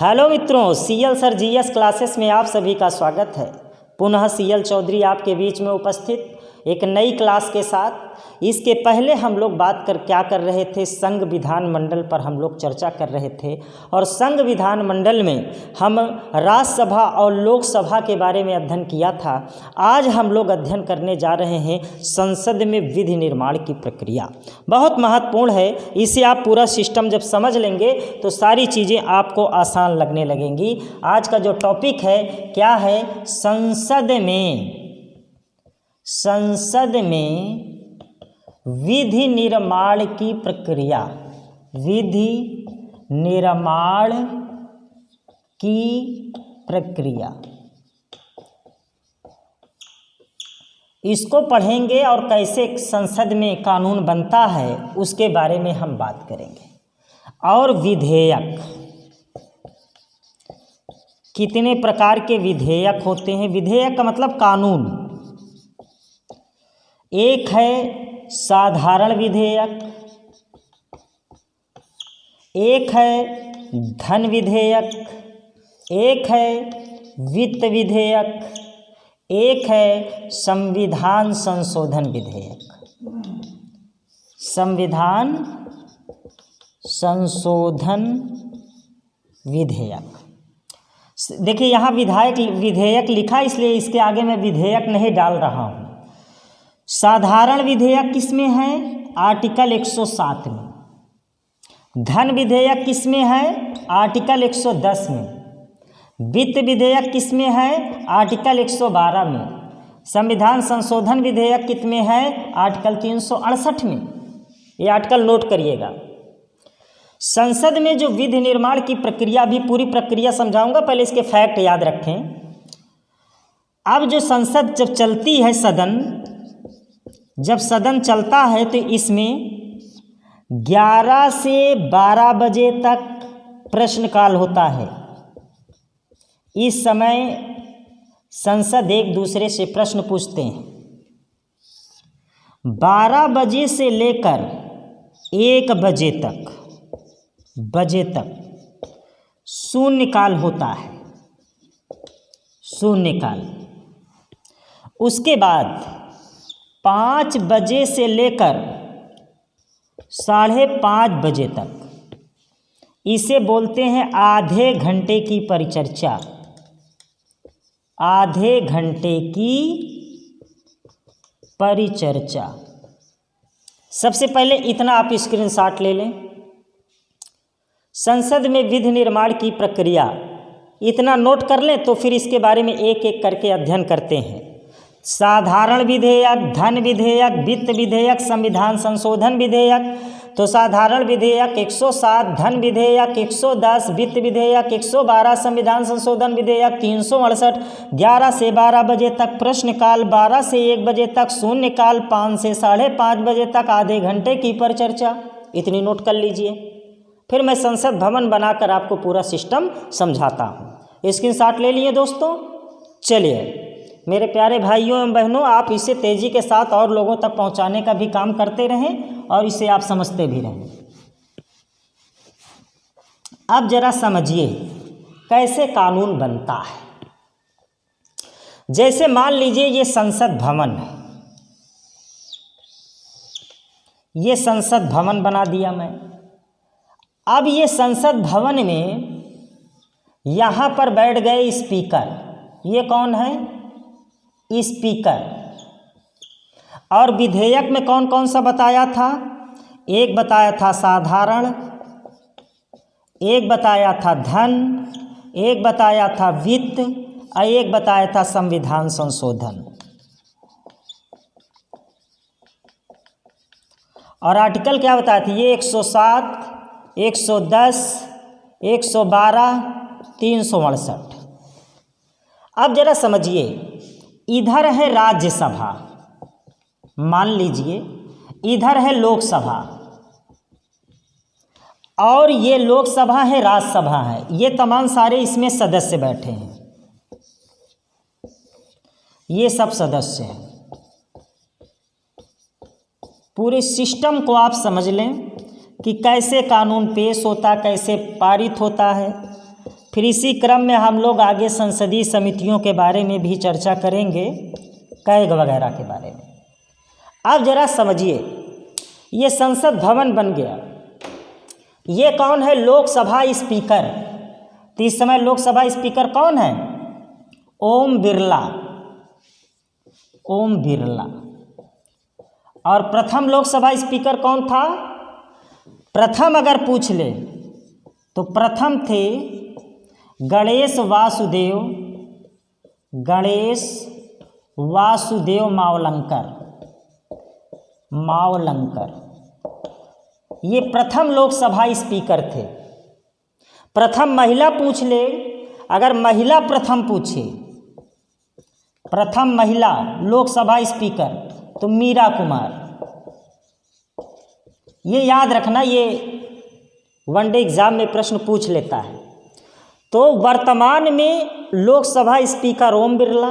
Hello मित्रों, CL sir GS classes में आप सभी का स्वागत है। पुनः सीएल चौधरी आपके बीच में उपस्थित एक नई क्लास के साथ। इसके पहले हम लोग क्या कर रहे थे, संघ विधान मंडल पर हम लोग चर्चा कर रहे थे और संघ विधान मंडल में हम राज्यसभा और लोकसभा के बारे में अध्ययन किया था। आज हम लोग अध्ययन करने जा रहे हैं संसद में विधि निर्माण की प्रक्रिया। बहुत महत्वपूर्ण है। इसे आप पूरा सिस्टम जब समझ लेंगे तो सारी चीज़ें आपको आसान लगने लगेंगी। आज का जो टॉपिक है क्या है, संसद में विधि निर्माण की प्रक्रिया। विधि निर्माण की प्रक्रिया, इसको पढ़ेंगे और कैसे संसद में कानून बनता है उसके बारे में हम बात करेंगे। और विधेयक, कितने प्रकार के विधेयक होते हैं। विधेयक का मतलब कानून। एक है साधारण विधेयक, एक है धन विधेयक, एक है वित्त विधेयक, एक है संविधान संशोधन विधेयक। संविधान संशोधन विधेयक। देखिए यहाँ विधेयक लिखा, इसलिए इसके आगे मैं विधेयक नहीं डाल रहा हूँ। साधारण विधेयक किसमें है, आर्टिकल 107 में। धन विधेयक किसमें है, आर्टिकल 110 में। वित्त विधेयक किसमें है, आर्टिकल 112 में। संविधान संशोधन विधेयक कितने है, आर्टिकल 368 में। ये आर्टिकल नोट करिएगा। संसद में जो विधि निर्माण की प्रक्रिया, भी पूरी प्रक्रिया समझाऊंगा, पहले इसके फैक्ट याद रखें। अब जो संसद जब चलती है, जब सदन चलता है तो इसमें 11 से 12 बजे तक प्रश्नकाल होता है। इस समय संसद एक दूसरे से प्रश्न पूछते हैं। 12 बजे से लेकर 1 बजे तक शून्यकाल होता है, शून्यकाल। उसके बाद 5 बजे से लेकर 5:30 बजे तक, इसे बोलते हैं आधे घंटे की परिचर्चा। आधे घंटे की परिचर्चा। सबसे पहले इतना आप स्क्रीनशॉट ले लें। संसद में विधि निर्माण की प्रक्रिया, इतना नोट कर लें तो फिर इसके बारे में एक एक करके अध्ययन करते हैं। साधारण विधेयक, धन विधेयक, वित्त विधेयक, संविधान संशोधन विधेयक। तो साधारण विधेयक 107, धन विधेयक 110, वित्त विधेयक 112, संविधान संशोधन विधेयक 368। 11 से 12 बजे तक प्रश्नकाल, 12 से 1 बजे तक शून्यकाल, 5 से 5:30 बजे तक आधे घंटे की परिचर्चा। इतनी नोट कर लीजिए। फिर मैं संसद भवन बनाकर आपको पूरा सिस्टम समझाता हूँ। स्क्रीनशॉट ले लिए दोस्तों। चलिए मेरे प्यारे भाइयों एवं बहनों, आप इसे तेज़ी के साथ और लोगों तक पहुंचाने का भी काम करते रहें और इसे आप समझते भी रहें। अब जरा समझिए कैसे कानून बनता है। जैसे मान लीजिए ये संसद भवन है, ये संसद भवन बना दिया मैं। अब ये संसद भवन में यहाँ पर बैठ गए स्पीकर। ये कौन है, स्पीकर। और विधेयक में कौन कौन सा बताया था, एक बताया था साधारण, एक बताया था धन, एक बताया था वित्त और एक बताया था संविधान संशोधन। और आर्टिकल क्या बताया था, ये 107, 110, 112, 368। अब जरा समझिए, इधर है राज्यसभा, मान लीजिए इधर है लोकसभा, और ये लोकसभा है, राज्यसभा है। ये तमाम सारे इसमें सदस्य बैठे हैं, ये सब सदस्य हैं। पूरे सिस्टम को आप समझ लें कि कैसे कानून पेश होता, कैसे पारित होता है। फिर इसी क्रम में हम लोग आगे संसदीय समितियों के बारे में भी चर्चा करेंगे, कैग वगैरह के बारे में। अब जरा समझिए, ये संसद भवन बन गया, ये कौन है? लोकसभा स्पीकर। तो इस समय लोकसभा स्पीकर कौन है? ओम बिरला, ओम बिरला। और प्रथम लोकसभा स्पीकर कौन था? प्रथम अगर पूछ ले तो प्रथम थे गणेश वासुदेव, गणेश वासुदेव मावलंकर, मावलंकर। ये प्रथम लोकसभा स्पीकर थे। प्रथम महिला पूछ ले, अगर महिला प्रथम पूछे, प्रथम महिला लोकसभा स्पीकर, तो मीरा कुमार। ये याद रखना, ये वनडे एग्जाम में प्रश्न पूछ लेता है। तो वर्तमान में लोकसभा स्पीकर ओम बिरला,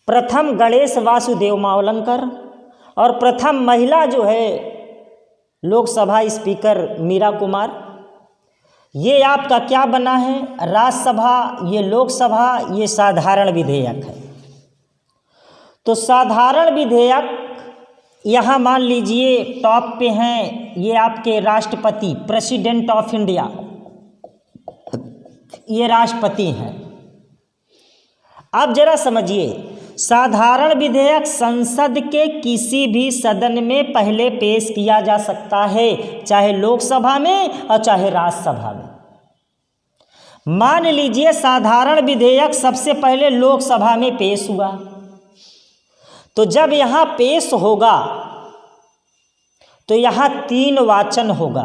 प्रथम गणेश वासुदेव मावलंकर, और प्रथम महिला जो है लोकसभा स्पीकर मीरा कुमार। ये आपका क्या बना है? राज्यसभा, ये लोकसभा, ये साधारण विधेयक है। तो साधारण विधेयक यहाँ मान लीजिए टॉप पे हैं, ये आपके राष्ट्रपति, प्रेसिडेंट ऑफ इंडिया, ये राष्ट्रपति हैं। अब जरा समझिए, साधारण विधेयक संसद के किसी भी सदन में पहले पेश किया जा सकता है, चाहे लोकसभा में और चाहे राज्यसभा में। मान लीजिए साधारण विधेयक सबसे पहले लोकसभा में पेश हुआ, तो जब यहाँ पेश होगा तो यहाँ 3 वाचन होगा।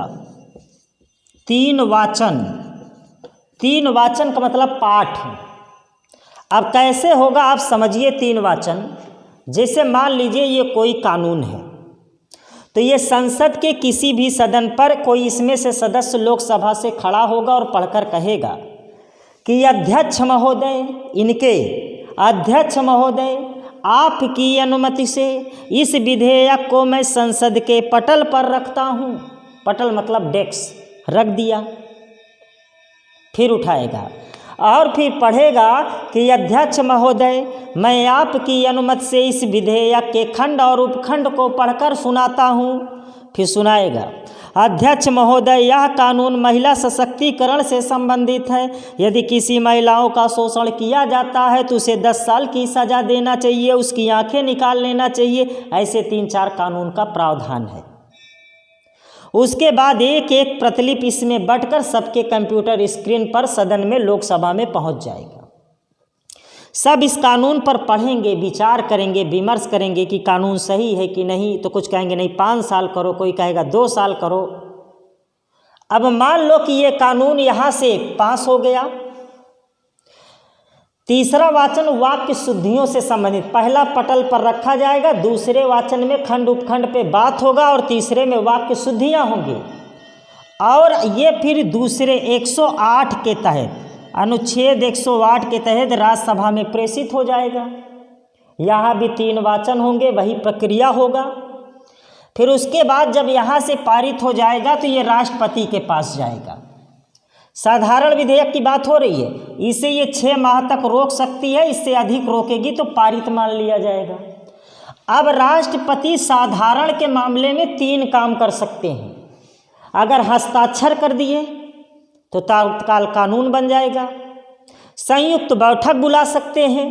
3 वाचन, 3 वाचन का मतलब पाठ। अब कैसे होगा आप समझिए 3 वाचन। जैसे मान लीजिए ये कोई कानून है, तो ये संसद के किसी भी सदन पर कोई इसमें से सदस्य लोकसभा से खड़ा होगा और पढ़कर कहेगा कि अध्यक्ष महोदय, इनके अध्यक्ष महोदय, आपकी अनुमति से इस विधेयक को मैं संसद के पटल पर रखता हूँ। पटल मतलब डेस्क, रख दिया। फिर उठाएगा और फिर पढ़ेगा कि अध्यक्ष महोदय, मैं आपकी अनुमति से इस विधेयक के खंड और उपखंड को पढ़कर सुनाता हूँ। फिर सुनाएगा, अध्यक्ष महोदय, यह कानून महिला सशक्तिकरण से संबंधित है। यदि किसी महिलाओं का शोषण किया जाता है तो उसे 10 साल की सज़ा देना चाहिए, उसकी आंखें निकाल लेना चाहिए। ऐसे 3-4 कानून का प्रावधान है। उसके बाद एक एक प्रतिलिपि इसमें बंटकर सबके कंप्यूटर स्क्रीन पर सदन में लोकसभा में पहुंच जाएगा। सब इस कानून पर पढ़ेंगे, विचार करेंगे, विमर्श करेंगे कि कानून सही है कि नहीं। तो कुछ कहेंगे नहीं 5 साल करो, कोई कहेगा 2 साल करो। अब मान लो कि ये कानून यहाँ से पास हो गया। तीसरा वाचन वाक्य शुद्धियों से संबंधित, पहला पटल पर रखा जाएगा, दूसरे वाचन में खंड उपखंड पे बात होगा और तीसरे में वाक्य शुद्धियाँ होंगी। और ये फिर दूसरे 108 के तहत, अनुच्छेद 108 के तहत राज्यसभा में प्रेषित हो जाएगा। यहाँ भी 3 वाचन होंगे, वही प्रक्रिया होगा। फिर उसके बाद जब यहाँ से पारित हो जाएगा तो ये राष्ट्रपति के पास जाएगा। साधारण विधेयक की बात हो रही है, इसे ये 6 माह तक रोक सकती है, इससे अधिक रोकेगी तो पारित मान लिया जाएगा। अब राष्ट्रपति साधारण के मामले में 3 काम कर सकते हैं। अगर हस्ताक्षर कर दिए तो तत्काल कानून बन जाएगा। संयुक्त बैठक बुला सकते हैं,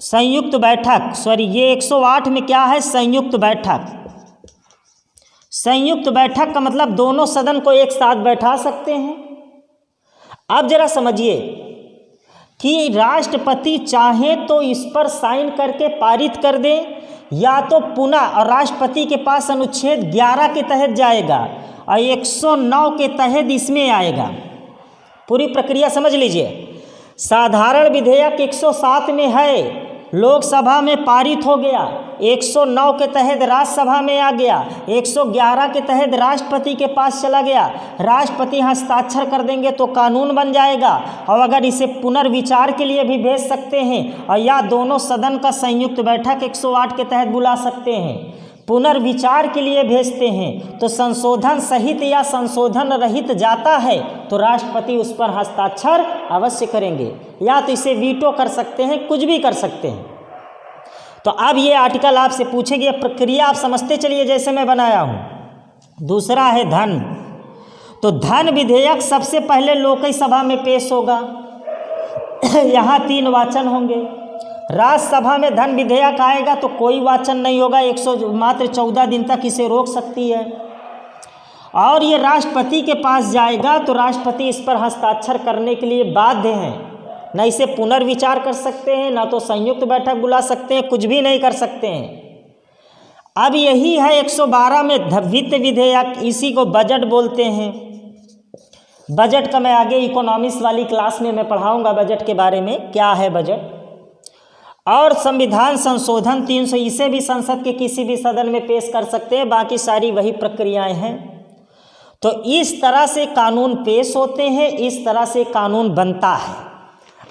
संयुक्त बैठक, सॉरी ये 108 में क्या है? संयुक्त बैठक। संयुक्त बैठक का मतलब दोनों सदन को एक साथ बैठा सकते हैं। अब जरा समझिए कि राष्ट्रपति चाहे तो इस पर साइन करके पारित कर दे, या तो पुनः, और राष्ट्रपति के पास अनुच्छेद 11 के तहत जाएगा और 109 के तहत इसमें आएगा। पूरी प्रक्रिया समझ लीजिए। साधारण विधेयक 107 में है, लोकसभा में पारित हो गया, 109 के तहत राज्यसभा में आ गया, 111 के तहत राष्ट्रपति के पास चला गया। राष्ट्रपति हस्ताक्षर कर देंगे तो कानून बन जाएगा। और अगर इसे पुनर्विचार के लिए भी भेज सकते हैं, और या दोनों सदन का संयुक्त बैठक 108 के तहत बुला सकते हैं। पुनर्विचार के लिए भेजते हैं तो संशोधन सहित या संशोधन रहित जाता है तो राष्ट्रपति उस पर हस्ताक्षर अवश्य करेंगे, या तो इसे वीटो कर सकते हैं, कुछ भी कर सकते हैं। तो अब ये आर्टिकल आपसे पूछेगी, प्रक्रिया आप समझते चलिए जैसे मैं बनाया हूँ। दूसरा है धन। तो धन विधेयक सबसे पहले लोकसभा में पेश होगा। यहाँ 3 वाचन होंगे। राज्यसभा में धन विधेयक आएगा तो कोई वाचन नहीं होगा, मात्र 14 दिन तक इसे रोक सकती है। और ये राष्ट्रपति के पास जाएगा तो राष्ट्रपति इस पर हस्ताक्षर करने के लिए बाध्य हैं। न इसे पुनर्विचार कर सकते हैं, ना तो संयुक्त बैठक बुला सकते हैं, कुछ भी नहीं कर सकते हैं। अब यही है 112 में वित्त विधेयक, इसी को बजट बोलते हैं। बजट का मैं आगे इकोनॉमिक्स वाली क्लास में मैं पढ़ाऊंगा बजट के बारे में, क्या है बजट। और संविधान संशोधन 300, इसे भी संसद के किसी भी सदन में पेश कर सकते हैं, बाकी सारी वही प्रक्रियाएं हैं। तो इस तरह से कानून पेश होते हैं, इस तरह से कानून बनता है।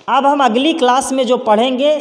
अब हम अगली क्लास में जो पढ़ेंगे,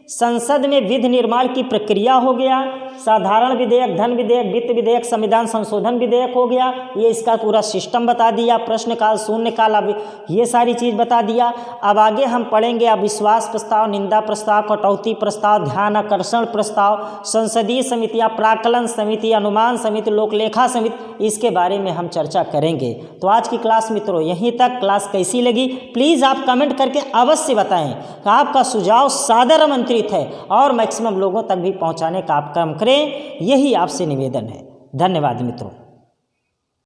संसद में विधि निर्माण की प्रक्रिया हो गया, साधारण विधेयक, धन विधेयक, वित्त विधेयक, संविधान संशोधन विधेयक हो गया, ये इसका पूरा सिस्टम बता दिया, प्रश्नकाल, शून्यकाल, अब ये सारी चीज़ बता दिया। अब आगे हम पढ़ेंगे अविश्वास प्रस्ताव, निंदा प्रस्ताव, कटौती प्रस्ताव, ध्यान आकर्षण प्रस्ताव, संसदीय समितियाँ, प्राक्कलन समिति, अनुमान समिति, लोकलेखा समिति, इसके बारे में हम चर्चा करेंगे। तो आज की क्लास मित्रों यहीं तक। क्लास कैसी लगी प्लीज़ आप कमेंट करके अवश्य बताएं। आपका सुझाव सादर आमंत्रित है और मैक्सिमम लोगों तक भी पहुंचाने का आप काम करें, यही आपसे निवेदन है। धन्यवाद मित्रों।